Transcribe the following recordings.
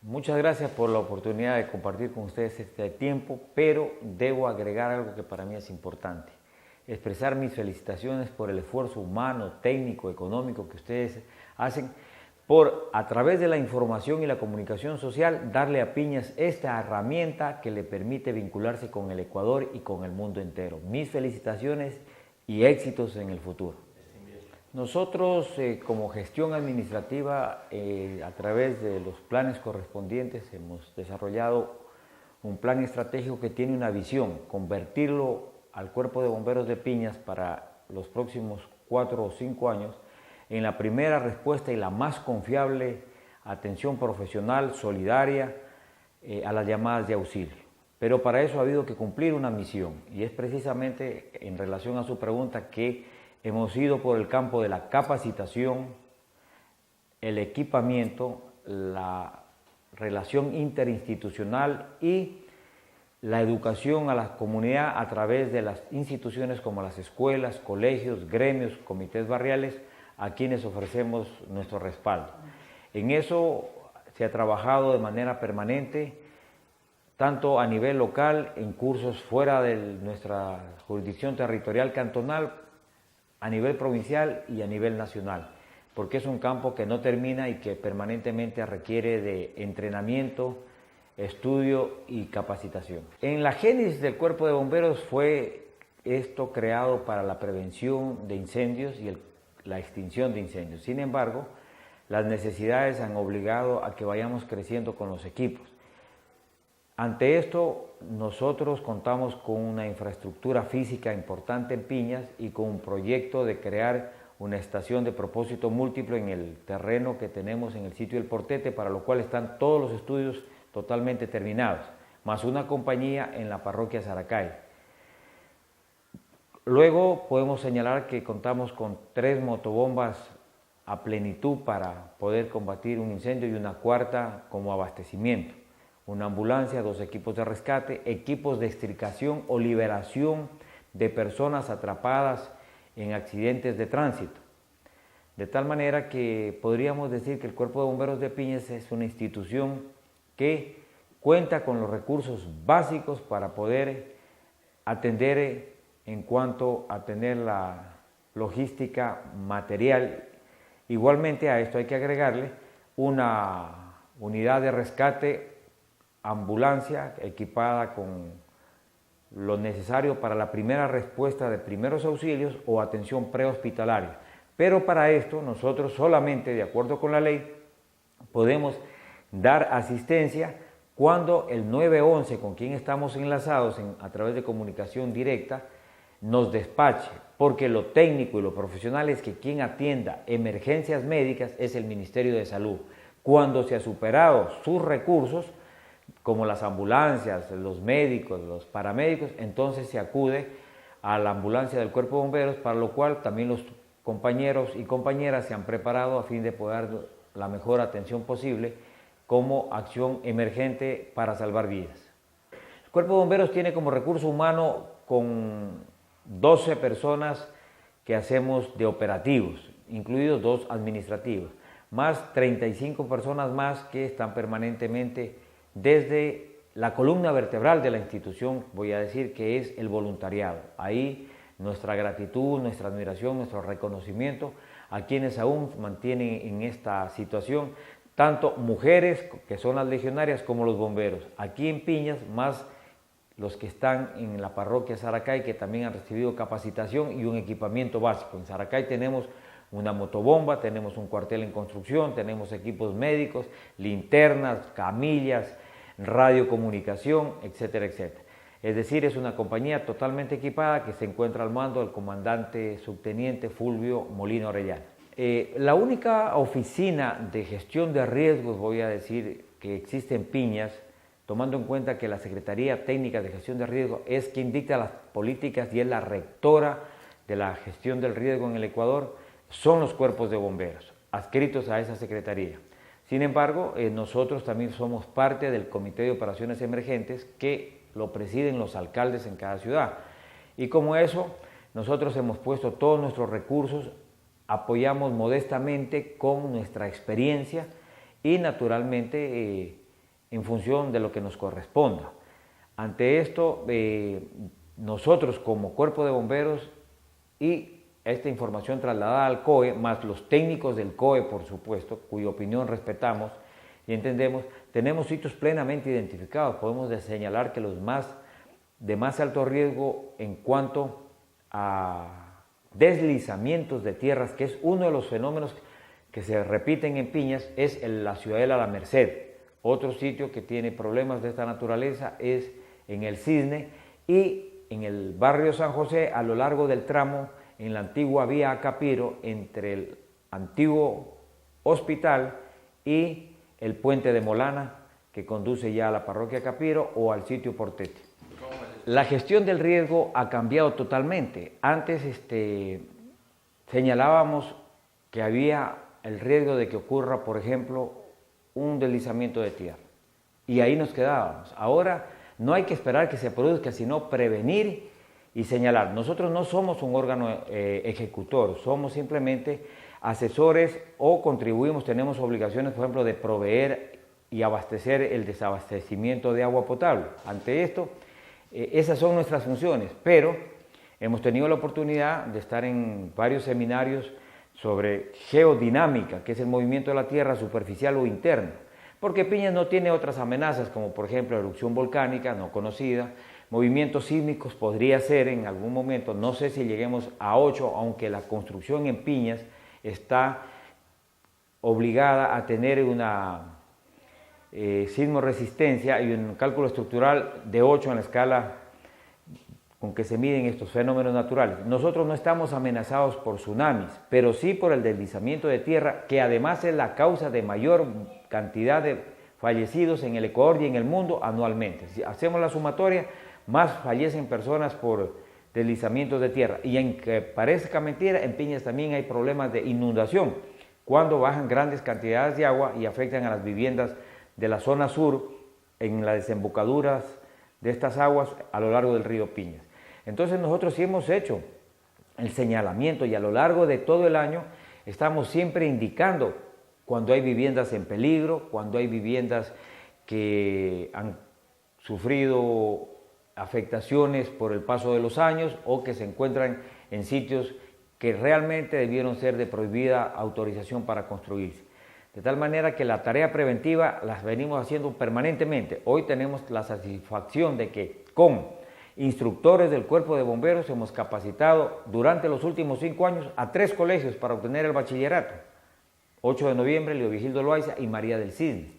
Muchas gracias por la oportunidad de compartir con ustedes este tiempo, pero debo agregar algo que para mí es importante. Expresar mis felicitaciones por el esfuerzo humano, técnico, económico que ustedes hacen por, a través de la información y la comunicación social, darle a Piñas esta herramienta que le permite vincularse con el Ecuador y con el mundo entero. Mis felicitaciones y éxitos en el futuro. Nosotros, como gestión administrativa, a través de los planes correspondientes, hemos desarrollado un plan estratégico que tiene una visión, convertirlo al Cuerpo de Bomberos de Piñas para los próximos 4 o 5 años en la primera respuesta y la más confiable atención profesional, solidaria, a las llamadas de auxilio. Pero para eso ha habido que cumplir una misión, y es precisamente en relación a su pregunta que hemos ido por el campo de la capacitación, el equipamiento, la relación interinstitucional y la educación a la comunidad a través de las instituciones como las escuelas, colegios, gremios, comités barriales, a quienes ofrecemos nuestro respaldo. En eso se ha trabajado de manera permanente, tanto a nivel local, en cursos fuera de nuestra jurisdicción territorial cantonal, a nivel provincial y a nivel nacional, porque es un campo que no termina y que permanentemente requiere de entrenamiento, estudio y capacitación. En la génesis del Cuerpo de Bomberos fue esto creado para la prevención de incendios y la extinción de incendios. Sin embargo, las necesidades han obligado a que vayamos creciendo con los equipos. Ante esto, nosotros contamos con una infraestructura física importante en Piñas y con un proyecto de crear una estación de propósito múltiple en el terreno que tenemos en el sitio del Portete, para lo cual están todos los estudios totalmente terminados, más una compañía en la parroquia Saracay. Luego podemos señalar que contamos con 3 motobombas a plenitud para poder combatir un incendio y una cuarta como abastecimiento. Una ambulancia, 2 equipos de rescate, equipos de extricación o liberación de personas atrapadas en accidentes de tránsito. De tal manera que podríamos decir que el Cuerpo de Bomberos de Piñas es una institución que cuenta con los recursos básicos para poder atender en cuanto a tener la logística material. Igualmente a esto hay que agregarle una unidad de rescate, ambulancia equipada con lo necesario para la primera respuesta de primeros auxilios o atención prehospitalaria. Pero para esto nosotros solamente, de acuerdo con la ley, podemos dar asistencia cuando el 911, con quien estamos enlazados a través de comunicación directa, nos despache, porque lo técnico y lo profesional es que quien atienda emergencias médicas es el Ministerio de Salud. Cuando se ha superado sus recursos, como las ambulancias, los médicos, los paramédicos, entonces se acude a la ambulancia del Cuerpo de Bomberos, para lo cual también los compañeros y compañeras se han preparado a fin de poder dar la mejor atención posible como acción emergente para salvar vidas. El Cuerpo de Bomberos tiene como recurso humano con 12 personas que hacemos de operativos, incluidos 2 administrativos, más 35 personas más que están permanentemente desde la columna vertebral de la institución, voy a decir que es el voluntariado. Ahí nuestra gratitud, nuestra admiración, nuestro reconocimiento a quienes aún mantienen en esta situación, tanto mujeres que son las legionarias como los bomberos. Aquí en Piñas, más los que están en la parroquia Saracay, que también han recibido capacitación y un equipamiento básico. En Saracay tenemos una motobomba, tenemos un cuartel en construcción, tenemos equipos médicos, linternas, camillas, radiocomunicación, etcétera, etcétera. Es decir, es una compañía totalmente equipada que se encuentra al mando del comandante subteniente Fulvio Molina Orellana. La única oficina de gestión de riesgos, voy a decir, que existe en Piñas, tomando en cuenta que la Secretaría Técnica de Gestión de Riesgo es quien dicta las políticas y es la rectora de la gestión del riesgo en el Ecuador, son los cuerpos de bomberos, adscritos a esa secretaría. Sin embargo, nosotros también somos parte del Comité de Operaciones Emergentes que lo presiden los alcaldes en cada ciudad. Y como eso, nosotros hemos puesto todos nuestros recursos, apoyamos modestamente con nuestra experiencia y naturalmente en función de lo que nos corresponda. Ante esto, nosotros como Cuerpo de Bomberos y esta información trasladada al COE, más los técnicos del COE, por supuesto, cuya opinión respetamos y entendemos, tenemos sitios plenamente identificados. Podemos señalar que los de más alto riesgo en cuanto a deslizamientos de tierras, que es uno de los fenómenos que se repiten en Piñas, es la ciudadela La Merced. Otro sitio que tiene problemas de esta naturaleza es en el Cisne y en el barrio San José, a lo largo del tramo, en la antigua vía Acapiro, entre el antiguo hospital y el puente de Molana, que conduce ya a la parroquia Acapiro o al sitio Portete. La gestión del riesgo ha cambiado totalmente. Antes señalábamos que había el riesgo de que ocurra, por ejemplo, un deslizamiento de tierra, y ahí nos quedábamos. Ahora no hay que esperar que se produzca, sino prevenir y señalar. Nosotros no somos un órgano ejecutor, somos simplemente asesores o contribuimos, tenemos obligaciones, por ejemplo, de proveer y abastecer el desabastecimiento de agua potable. Ante esto, esas son nuestras funciones, pero hemos tenido la oportunidad de estar en varios seminarios sobre geodinámica, que es el movimiento de la tierra superficial o interna, porque Piñas no tiene otras amenazas, como por ejemplo erupción volcánica no conocida, movimientos sísmicos podría ser en algún momento, no sé si lleguemos a 8, aunque la construcción en Piñas está obligada a tener una sismo resistencia y un cálculo estructural de 8 en la escala con que se miden estos fenómenos naturales. Nosotros no estamos amenazados por tsunamis, pero sí por el deslizamiento de tierra, que además es la causa de mayor cantidad de fallecidos en el Ecuador y en el mundo anualmente. Si hacemos la sumatoria, más fallecen personas por deslizamientos de tierra. Y aunque parezca mentira, en Piñas también hay problemas de inundación, cuando bajan grandes cantidades de agua y afectan a las viviendas de la zona sur, en las desembocaduras de estas aguas a lo largo del río Piñas. Entonces nosotros sí hemos hecho el señalamiento y a lo largo de todo el año estamos siempre indicando cuando hay viviendas en peligro, cuando hay viviendas que han sufrido afectaciones por el paso de los años o que se encuentran en sitios que realmente debieron ser de prohibida autorización para construirse. De tal manera que la tarea preventiva las venimos haciendo permanentemente. Hoy tenemos la satisfacción de que con instructores del Cuerpo de Bomberos hemos capacitado durante los últimos 5 años a 3 colegios para obtener el bachillerato. 8 de noviembre, Leovigildo Loaiza y María del Cisne.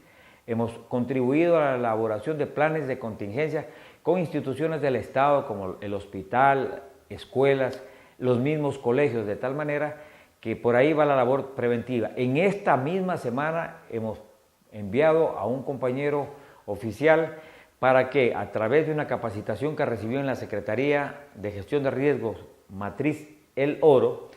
Hemos contribuido a la elaboración de planes de contingencia con instituciones del Estado como el hospital, escuelas, los mismos colegios, de tal manera que por ahí va la labor preventiva. En esta misma semana hemos enviado a un compañero oficial para que, a través de una capacitación que recibió en la Secretaría de Gestión de Riesgos Matriz El Oro,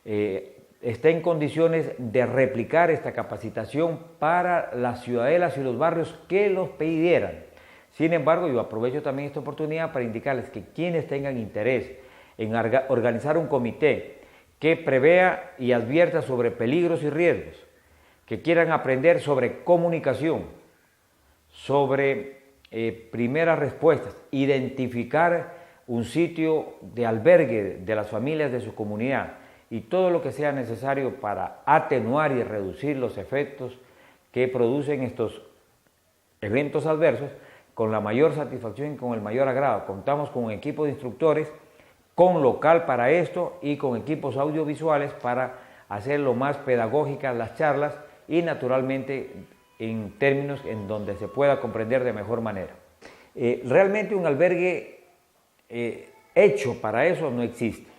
esté en condiciones de replicar esta capacitación para las ciudadelas y los barrios que los pidieran. Sin embargo, yo aprovecho también esta oportunidad para indicarles que quienes tengan interés en organizar un comité que prevea y advierta sobre peligros y riesgos, que quieran aprender sobre comunicación, sobre primeras respuestas, identificar un sitio de albergue de las familias de su comunidad y todo lo que sea necesario para atenuar y reducir los efectos que producen estos eventos adversos, con la mayor satisfacción y con el mayor agrado. Contamos con un equipo de instructores, con local para esto y con equipos audiovisuales para hacer lo más pedagógicas las charlas y naturalmente en términos en donde se pueda comprender de mejor manera. Realmente un albergue hecho para eso no existe.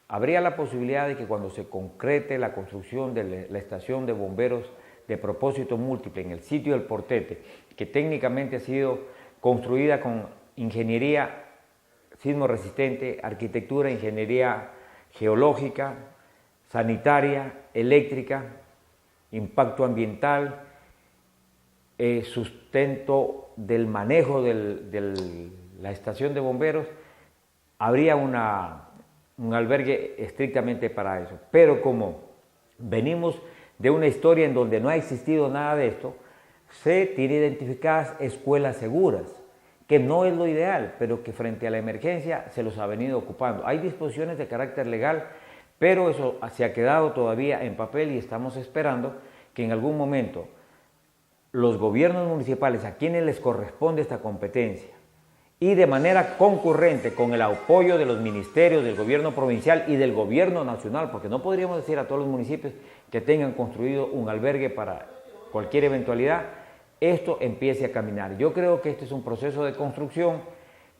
Habría la posibilidad de que cuando se concrete la construcción de la estación de bomberos de propósito múltiple en el sitio del Portete, que técnicamente ha sido construida con ingeniería sismo resistente, arquitectura, ingeniería geológica, sanitaria, eléctrica, impacto ambiental, sustento del manejo de la estación de bomberos, habría un albergue estrictamente para eso. Pero como venimos de una historia en donde no ha existido nada de esto, se tiene identificadas escuelas seguras, que no es lo ideal, pero que frente a la emergencia se los ha venido ocupando. Hay disposiciones de carácter legal, pero eso se ha quedado todavía en papel y estamos esperando que en algún momento los gobiernos municipales, a quienes les corresponde esta competencia, y de manera concurrente con el apoyo de los ministerios, del gobierno provincial y del gobierno nacional, porque no podríamos decir a todos los municipios que tengan construido un albergue para cualquier eventualidad, esto empiece a caminar. Yo creo que este es un proceso de construcción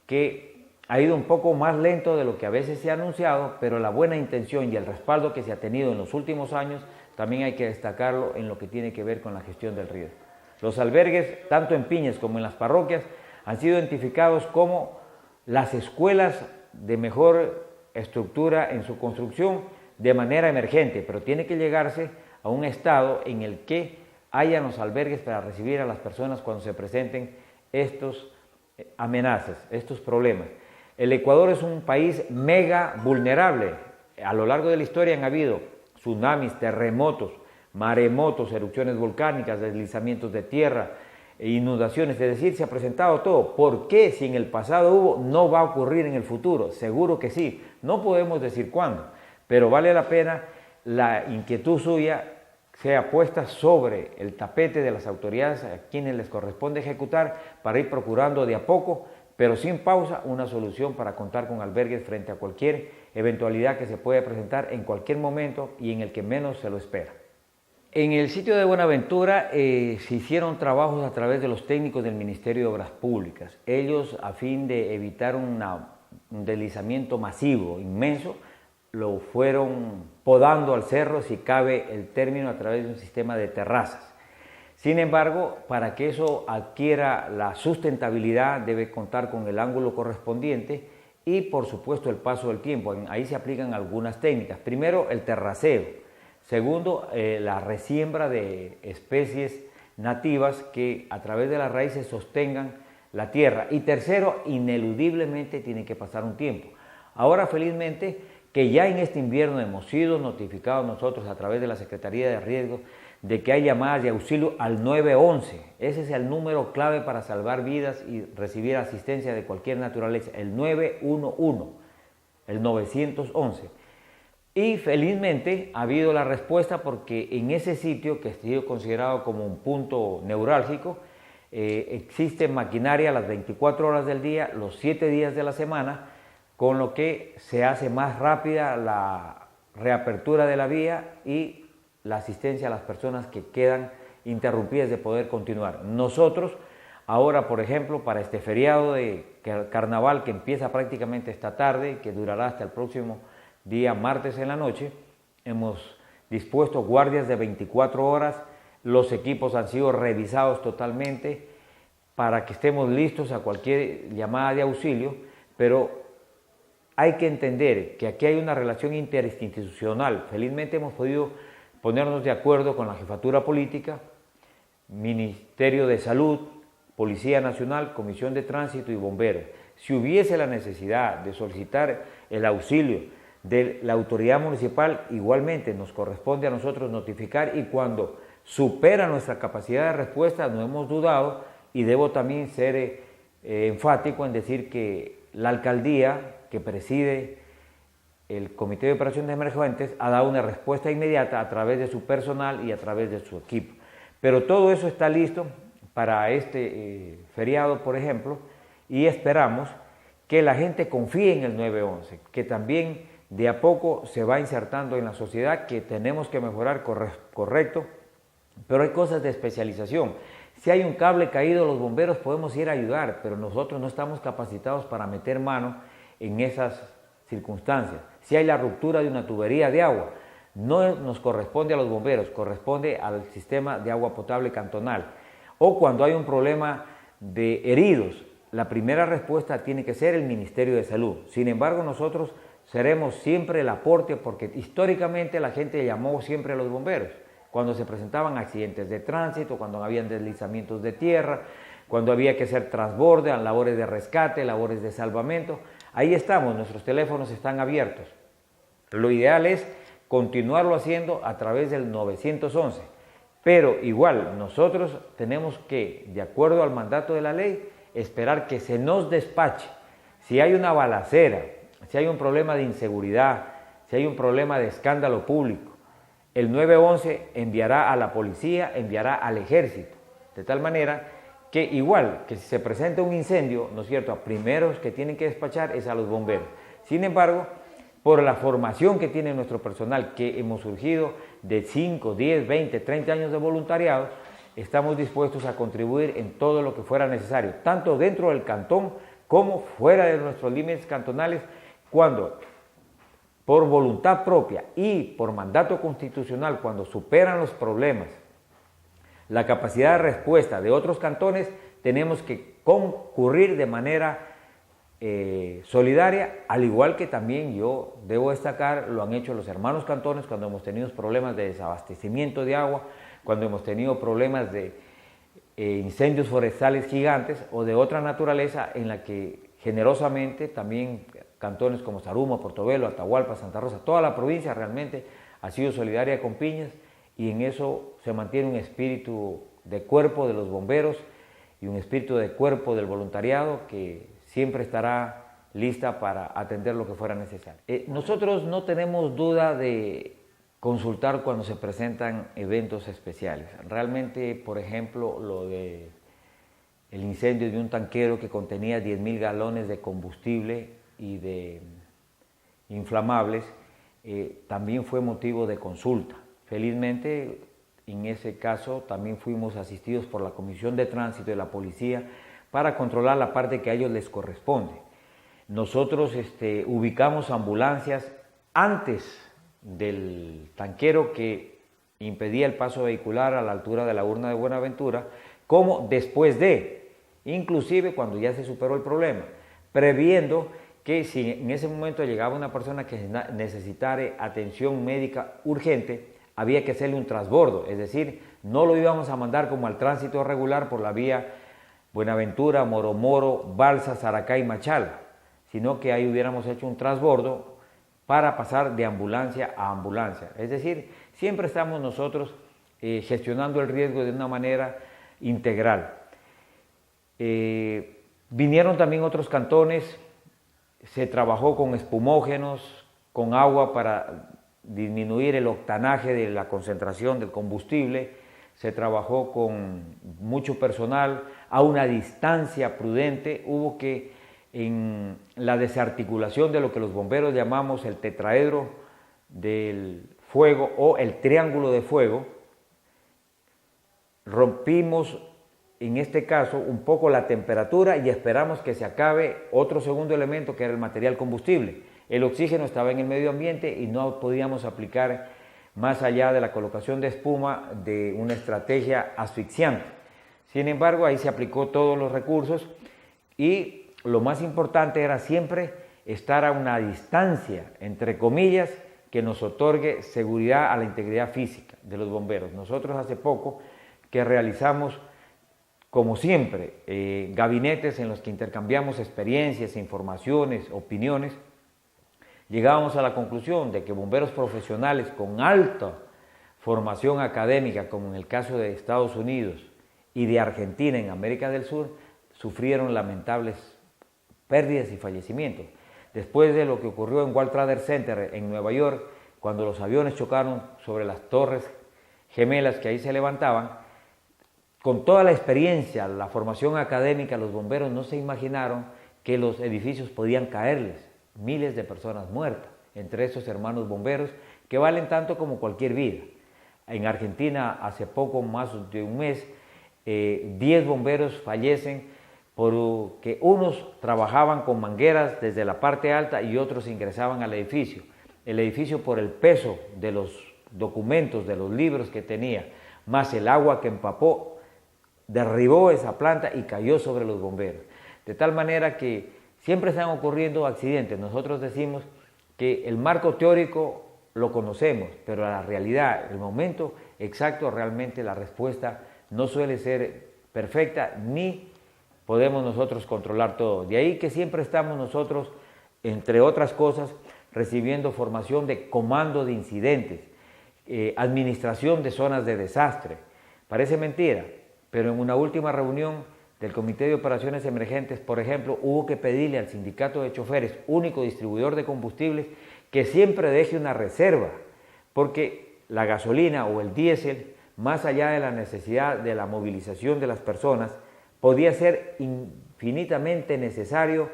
que ha ido un poco más lento de lo que a veces se ha anunciado, pero la buena intención y el respaldo que se ha tenido en los últimos años también hay que destacarlo en lo que tiene que ver con la gestión del riesgo. Los albergues, tanto en Piñas como en las parroquias, han sido identificados como las escuelas de mejor estructura en su construcción de manera emergente, pero tiene que llegarse a un estado en el que hayan los albergues para recibir a las personas cuando se presenten estos amenazas, estos problemas. El Ecuador es un país mega vulnerable. A lo largo de la historia han habido tsunamis, terremotos, maremotos, erupciones volcánicas, deslizamientos de tierra, inundaciones, es decir, se ha presentado todo. ¿Por qué si en el pasado hubo, no va a ocurrir en el futuro? Seguro que sí, no podemos decir cuándo, pero vale la pena la inquietud suya sea puesta sobre el tapete de las autoridades a quienes les corresponde ejecutar para ir procurando de a poco, pero sin pausa, una solución para contar con albergues frente a cualquier eventualidad que se pueda presentar en cualquier momento y en el que menos se lo espera. En el sitio de Buenaventura se hicieron trabajos a través de los técnicos del Ministerio de Obras Públicas. Ellos, a fin de evitar un deslizamiento masivo, inmenso, lo fueron podando al cerro, si cabe el término, a través de un sistema de terrazas. Sin embargo, para que eso adquiera la sustentabilidad, debe contar con el ángulo correspondiente y, por supuesto, el paso del tiempo. Ahí se aplican algunas técnicas. Primero, el terraceo. Segundo, la resiembra de especies nativas que a través de las raíces sostengan la tierra. Y tercero, ineludiblemente tiene que pasar un tiempo. Ahora, felizmente, que ya en este invierno hemos sido notificados nosotros a través de la Secretaría de Riesgos de que hay llamadas de auxilio al 911. Ese es el número clave para salvar vidas y recibir asistencia de cualquier naturaleza, el 911, el 911. Y felizmente ha habido la respuesta porque en ese sitio, que ha sido considerado como un punto neurálgico, existe maquinaria las 24 horas del día, los 7 días de la semana, con lo que se hace más rápida la reapertura de la vía y la asistencia a las personas que quedan interrumpidas de poder continuar. Nosotros, ahora por ejemplo, para este feriado de carnaval que empieza prácticamente esta tarde, que durará hasta el próximo día martes en la noche, hemos dispuesto guardias de 24 horas, los equipos han sido revisados totalmente para que estemos listos a cualquier llamada de auxilio, pero hay que entender que aquí hay una relación interinstitucional. Felizmente hemos podido ponernos de acuerdo con la jefatura política, Ministerio de Salud, Policía Nacional, Comisión de Tránsito y Bomberos. Si hubiese la necesidad de solicitar el auxilio de la autoridad municipal, igualmente nos corresponde a nosotros notificar, y cuando supera nuestra capacidad de respuesta no hemos dudado, y debo también ser enfático en decir que la alcaldía que preside el Comité de Operaciones Emergentes ha dado una respuesta inmediata a través de su personal y a través de su equipo. Pero todo eso está listo para este feriado, por ejemplo, y esperamos que la gente confíe en el 911, que también de a poco se va insertando en la sociedad, que tenemos que mejorar, correcto, pero hay cosas de especialización. Si hay un cable caído, los bomberos podemos ir a ayudar, pero nosotros no estamos capacitados para meter mano en esas circunstancias. Si hay la ruptura de una tubería de agua, no nos corresponde a los bomberos, corresponde al sistema de agua potable cantonal. O cuando hay un problema de heridos, la primera respuesta tiene que ser el Ministerio de Salud. Sin embargo, nosotros seremos siempre el aporte, porque históricamente la gente llamó siempre a los bomberos cuando se presentaban accidentes de tránsito, cuando habían deslizamientos de tierra, cuando había que hacer transborde, labores de rescate, labores de salvamento. Ahí estamos, nuestros teléfonos están abiertos. Lo ideal es continuarlo haciendo a través del 911. Pero igual, nosotros tenemos que, de acuerdo al mandato de la ley, esperar que se nos despache. Si hay una balacera, si hay un problema de inseguridad, si hay un problema de escándalo público, el 911 enviará a la policía, enviará al ejército, de tal manera que igual que si se presenta un incendio, ¿no es cierto?, a primeros que tienen que despachar es a los bomberos. Sin embargo, por la formación que tiene nuestro personal, que hemos surgido de 5, 10, 20, 30 años de voluntariado, estamos dispuestos a contribuir en todo lo que fuera necesario, tanto dentro del cantón como fuera de nuestros límites cantonales, cuando por voluntad propia y por mandato constitucional, cuando superan los problemas, la capacidad de respuesta de otros cantones, tenemos que concurrir de manera solidaria, al igual que también yo debo destacar, lo han hecho los hermanos cantones cuando hemos tenido problemas de desabastecimiento de agua, cuando hemos tenido problemas de incendios forestales gigantes o de otra naturaleza, en la que generosamente también cantones como Zaruma, Portobelo, Atahualpa, Santa Rosa, toda la provincia realmente ha sido solidaria con Piñas, y en eso se mantiene un espíritu de cuerpo de los bomberos y un espíritu de cuerpo del voluntariado que siempre estará lista para atender lo que fuera necesario. Nosotros no tenemos duda de consultar cuando se presentan eventos especiales. Realmente, por ejemplo, lo de el incendio de un tanquero que contenía 10.000 galones de combustible y de inflamables, también fue motivo de consulta. Felizmente, en ese caso, también fuimos asistidos por la Comisión de Tránsito de la Policía para controlar la parte que a ellos les corresponde. Nosotros ubicamos ambulancias antes del tanquero que impedía el paso vehicular a la altura de la urna de Buenaventura, como después de, inclusive cuando ya se superó el problema, previendo que si en ese momento llegaba una persona que necesitara atención médica urgente, había que hacerle un transbordo, es decir, no lo íbamos a mandar como al tránsito regular por la vía Buenaventura, Moro, Balsa, Saracay, Machala, sino que ahí hubiéramos hecho un transbordo para pasar de ambulancia a ambulancia. Es decir, siempre estamos nosotros gestionando el riesgo de una manera integral. Vinieron también otros cantones, se trabajó con espumógenos, con agua para disminuir el octanaje de la concentración del combustible, se trabajó con mucho personal, a una distancia prudente. Hubo que, en la desarticulación de lo que los bomberos llamamos el tetraedro del fuego o el triángulo de fuego, rompimos en este caso un poco la temperatura y esperamos que se acabe otro segundo elemento que era el material combustible. El oxígeno estaba en el medio ambiente y no podíamos aplicar más allá de la colocación de espuma de una estrategia asfixiante. Sin embargo, ahí se aplicó todos los recursos y lo más importante era siempre estar a una distancia, entre comillas, que nos otorgue seguridad a la integridad física de los bomberos. Nosotros hace poco que realizamos, como siempre, gabinetes en los que intercambiamos experiencias, informaciones, opiniones, llegábamos a la conclusión de que bomberos profesionales con alta formación académica, como en el caso de Estados Unidos y de Argentina en América del Sur, sufrieron lamentables pérdidas y fallecimientos. Después de lo que ocurrió en World Trade Center en Nueva York, cuando los aviones chocaron sobre las torres gemelas que ahí se levantaban, con toda la experiencia, la formación académica, los bomberos no se imaginaron que los edificios podían caerles. Miles de personas muertas, entre esos hermanos bomberos, que valen tanto como cualquier vida. En Argentina, hace poco, más de un mes, 10 bomberos fallecen porque unos trabajaban con mangueras desde la parte alta y otros ingresaban al edificio. El edificio, por el peso de los documentos, de los libros que tenía, más el agua que empapó, derribó esa planta y cayó sobre los bomberos. De tal manera que siempre están ocurriendo accidentes. Nosotros decimos que el marco teórico lo conocemos, pero la realidad, el momento exacto, realmente la respuesta no suele ser perfecta, ni podemos nosotros controlar todo. De ahí que siempre estamos nosotros, entre otras cosas, recibiendo formación de comando de incidentes, administración de zonas de desastre, Parece mentira, pero en una última reunión del Comité de Operaciones Emergentes, por ejemplo, hubo que pedirle al sindicato de choferes, único distribuidor de combustibles, que siempre deje una reserva, porque la gasolina o el diésel, más allá de la necesidad de la movilización de las personas, podía ser infinitamente necesario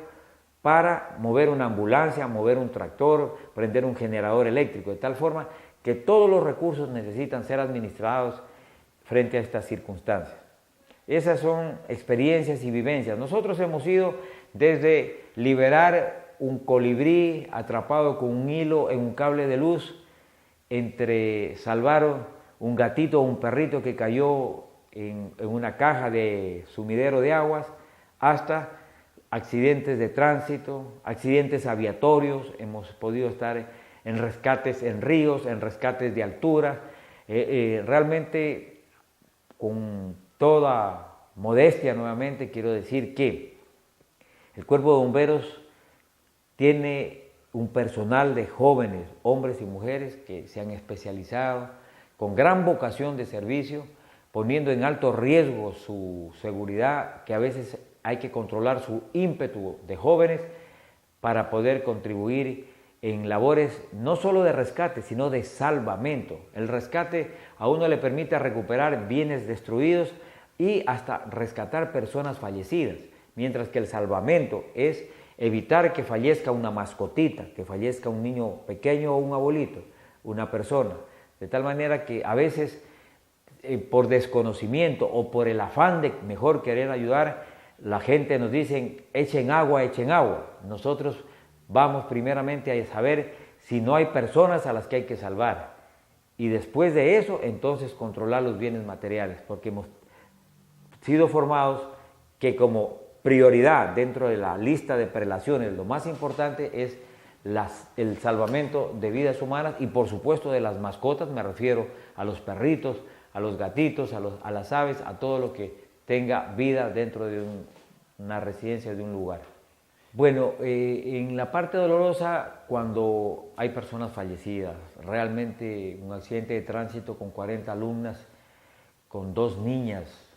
para mover una ambulancia, mover un tractor, prender un generador eléctrico, de tal forma que todos los recursos necesitan ser administrados frente a estas circunstancias. Esas son experiencias y vivencias. Nosotros hemos ido desde liberar un colibrí atrapado con un hilo en un cable de luz, entre salvar un gatito o un perrito que cayó en una caja de sumidero de aguas, hasta accidentes de tránsito, accidentes aviatorios. Hemos podido estar en rescates en ríos, en rescates de altura, realmente con toda modestia nuevamente quiero decir que el Cuerpo de Bomberos tiene un personal de jóvenes, hombres y mujeres que se han especializado con gran vocación de servicio, poniendo en alto riesgo su seguridad, que a veces hay que controlar su ímpetu de jóvenes para poder contribuir en labores no solo de rescate, sino de salvamento. El rescate a uno le permite recuperar bienes destruidos y hasta rescatar personas fallecidas, mientras que el salvamento es evitar que fallezca una mascotita, que fallezca un niño pequeño o un abuelito, una persona, de tal manera que a veces por desconocimiento o por el afán de mejor querer ayudar, la gente nos dice echen agua, echen agua. Nosotros vamos primeramente a saber si no hay personas a las que hay que salvar y después de eso entonces controlar los bienes materiales, porque hemos sido formados que como prioridad dentro de la lista de prelaciones lo más importante es el salvamento de vidas humanas y por supuesto de las mascotas. Me refiero a los perritos, a los gatitos, a las aves, a todo lo que tenga vida dentro de una residencia, de un lugar. Bueno, en la parte dolorosa, cuando hay personas fallecidas, realmente un accidente de tránsito con 40 alumnas, con 2 niñas,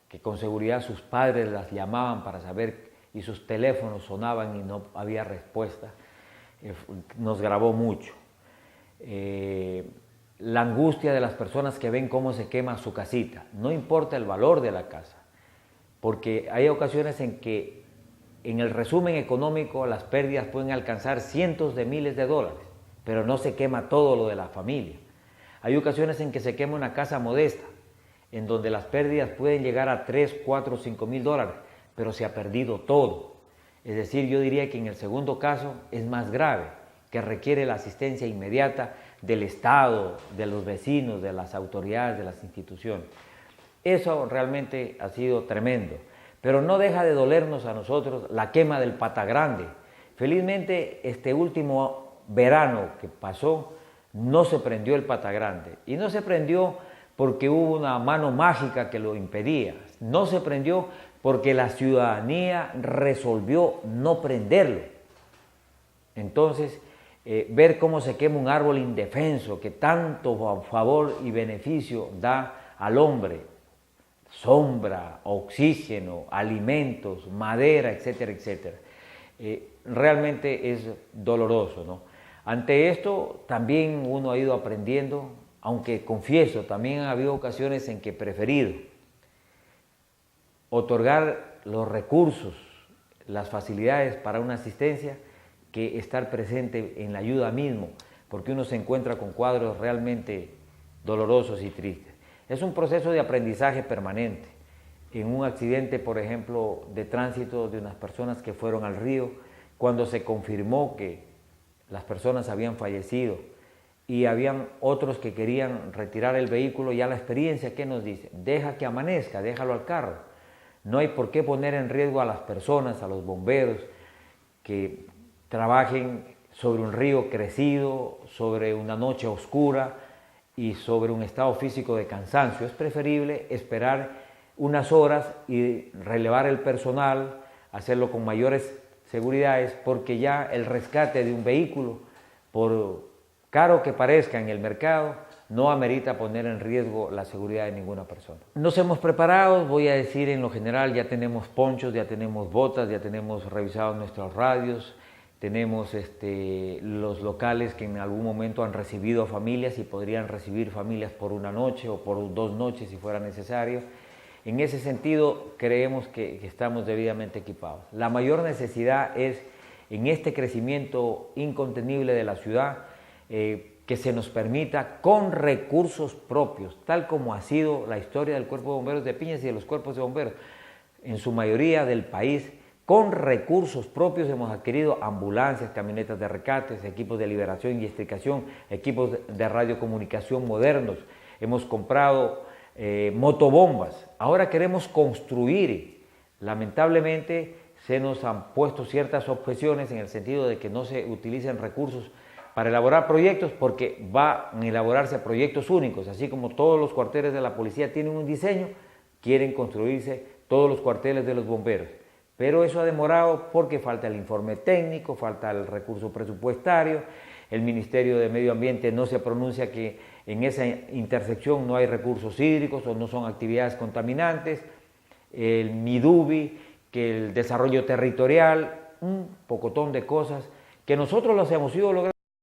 que con seguridad sus padres las llamaban para saber y sus teléfonos sonaban y no había respuesta, nos grabó mucho. La angustia de las personas que ven cómo se quema su casita, no importa el valor de la casa, porque hay ocasiones en que en el resumen económico las pérdidas pueden alcanzar cientos de miles de dólares, pero no se quema todo lo de la familia. Hay ocasiones en que se quema una casa modesta, en donde las pérdidas pueden llegar a 3, 4, 5 mil dólares, pero se ha perdido todo. Es decir, yo diría que en el segundo caso es más grave, que requiere la asistencia inmediata del Estado, de los vecinos, de las autoridades, de las instituciones. Eso realmente ha sido tremendo, pero no deja de dolernos a nosotros la quema del Pata Grande. Felizmente este último verano que pasó no se prendió el Pata Grande, y no se prendió porque hubo una mano mágica que lo impedía, no se prendió porque la ciudadanía resolvió no prenderlo. Entonces, ver cómo se quema un árbol indefenso que tanto favor y beneficio da al hombre, sombra, oxígeno, alimentos, madera, etcétera, etcétera, realmente es doloroso, ¿no? Ante esto también uno ha ido aprendiendo, aunque confieso, también ha habido ocasiones en que he preferido otorgar los recursos, las facilidades para una asistencia, que estar presente en la ayuda mismo, porque uno se encuentra con cuadros realmente dolorosos y tristes. Es un proceso de aprendizaje permanente. En un accidente, por ejemplo, de tránsito de unas personas que fueron al río, cuando se confirmó que las personas habían fallecido y habían otros que querían retirar el vehículo, ya la experiencia, ¿qué nos dice? Deja que amanezca, déjalo al carro. No hay por qué poner en riesgo a las personas, a los bomberos, que trabajen sobre un río crecido, sobre una noche oscura y sobre un estado físico de cansancio. Es preferible esperar unas horas y relevar el personal, hacerlo con mayores seguridades, porque ya el rescate de un vehículo, por caro que parezca en el mercado, no amerita poner en riesgo la seguridad de ninguna persona. Nos hemos preparado, voy a decir en lo general, ya tenemos ponchos, ya tenemos botas, ya tenemos revisados nuestros radios, tenemos los locales que en algún momento han recibido familias y podrían recibir familias por una noche o por 2 noches si fuera necesario. En ese sentido, creemos que estamos debidamente equipados. La mayor necesidad es, en este crecimiento incontenible de la ciudad, que se nos permita con recursos propios, tal como ha sido la historia del Cuerpo de Bomberos de Piñas y de los cuerpos de bomberos, en su mayoría del país, con recursos propios hemos adquirido ambulancias, camionetas de rescates, equipos de liberación y extricación, equipos de radiocomunicación modernos, hemos comprado motobombas, ahora queremos construir. Lamentablemente se nos han puesto ciertas objeciones en el sentido de que no se utilicen recursos para elaborar proyectos, porque van a elaborarse proyectos únicos, así como todos los cuarteles de la policía tienen un diseño, quieren construirse todos los cuarteles de los bomberos. Pero eso ha demorado porque falta el informe técnico, falta el recurso presupuestario, el Ministerio de Medio Ambiente no se pronuncia que en esa intersección no hay recursos hídricos o no son actividades contaminantes, el MIDUBI, que el desarrollo territorial, un pocotón de cosas que nosotros las hemos ido logrando.